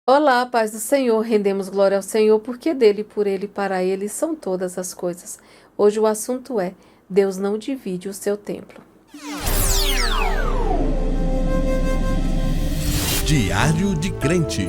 Olá, paz do Senhor, rendemos glória ao Senhor, porque dele, por ele e para ele são todas as coisas. Hoje o assunto é: Deus não divide o seu templo. Diário de Crente.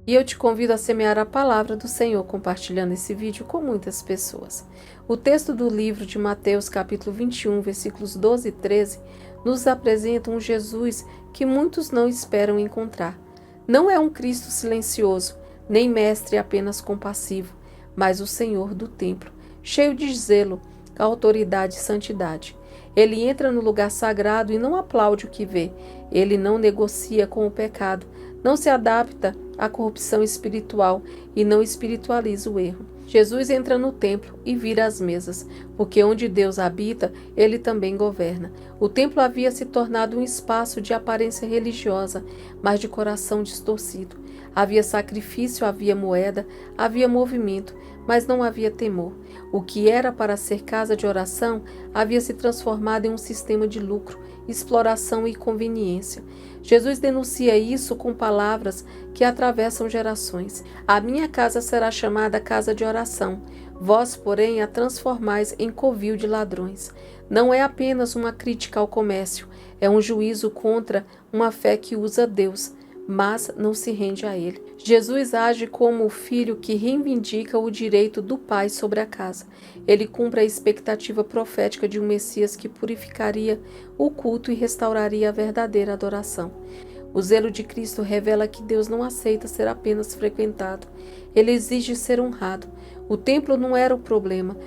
E eu te convido a semear a palavra do Senhor, compartilhando esse vídeo com muitas pessoas. O texto do livro de Mateus, capítulo 21, versículos 12 e 13, nos apresenta um Jesus que muitos não esperam encontrar. Não é um Cristo silencioso, nem mestre apenas compassivo, mas o Senhor do templo, cheio de zelo, autoridade e santidade. Ele entra no lugar sagrado e não aplaude o que vê. Ele não negocia com o pecado, não se adapta à corrupção espiritual e não espiritualiza o erro. Jesus entra no templo e vira as mesas, porque onde Deus habita, ele também governa. O templo havia se tornado um espaço de aparência religiosa, mas de coração distorcido. Havia sacrifício, havia moeda, havia movimento, mas não havia temor. O que era para ser casa de oração havia se transformado em um sistema de lucro, exploração e conveniência. Jesus denuncia isso com palavras que atravessam gerações. A minha casa será chamada casa de oração. Vós, porém, a transformais em covil de ladrões. Não é apenas uma crítica ao comércio, é um juízo contra uma fé que usa Deus, mas não se rende a ele. Jesus age como o filho que reivindica o direito do pai sobre a casa. Ele cumpre a expectativa profética de um Messias que purificaria o culto e restauraria a verdadeira adoração. O zelo de Cristo revela que Deus não aceita ser apenas frequentado. Ele exige ser honrado. O templo não era o problema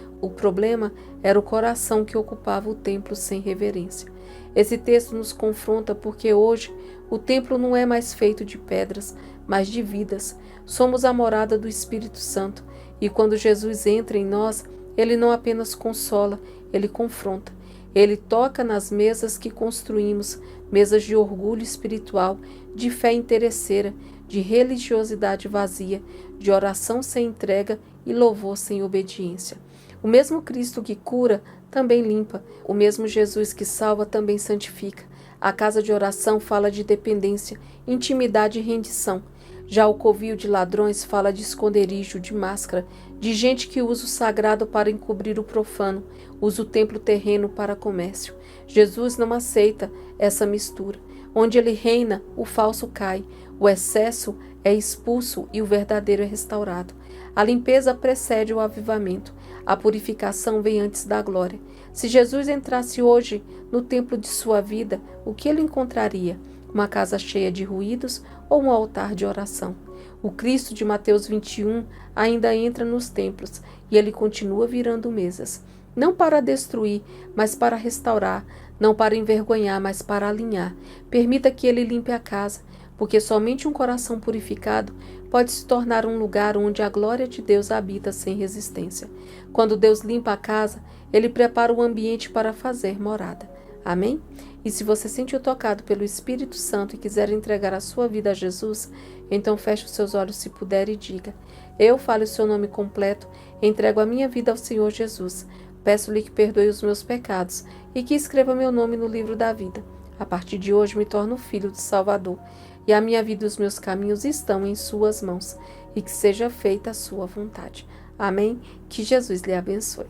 era o coração que ocupava o templo sem reverência. Esse texto nos confronta porque hoje o templo não é mais feito de pedras, mas de vidas. Somos a morada do Espírito Santo e quando Jesus entra em nós, ele não apenas consola, ele confronta. Ele toca nas mesas que construímos, mesas de orgulho espiritual, de fé interesseira, de religiosidade vazia, de oração sem entrega e louvor sem obediência. O mesmo Cristo que cura também limpa, o mesmo Jesus que salva também santifica. A casa de oração fala de dependência, intimidade e rendição. Já o covil de ladrões fala de esconderijo, de máscara, de gente que usa o sagrado para encobrir o profano, usa o templo terreno para comércio. Jesus não aceita essa mistura. Onde ele reina, o falso cai, o excesso é expulso e o verdadeiro é restaurado. A limpeza precede o avivamento. A purificação vem antes da glória. Se Jesus entrasse hoje no templo de sua vida, o que ele encontraria? Uma casa cheia de ruídos ou um altar de oração? O Cristo de Mateus 21 ainda entra nos templos e ele continua virando mesas. Não para destruir, mas para restaurar. Não para envergonhar, mas para alinhar. Permita que ele limpe a casa, porque somente um coração purificado pode se tornar um lugar onde a glória de Deus habita sem resistência. Quando Deus limpa a casa, ele prepara o ambiente para fazer morada. Amém? E se você sentiu tocado pelo Espírito Santo e quiser entregar a sua vida a Jesus, então feche os seus olhos se puder e diga: eu falo o seu nome completo, entrego a minha vida ao Senhor Jesus. Peço-lhe que perdoe os meus pecados e que escreva meu nome no livro da vida. A partir de hoje me torno filho do Salvador e a minha vida e os meus caminhos estão em suas mãos e que seja feita a sua vontade. Amém? Que Jesus lhe abençoe.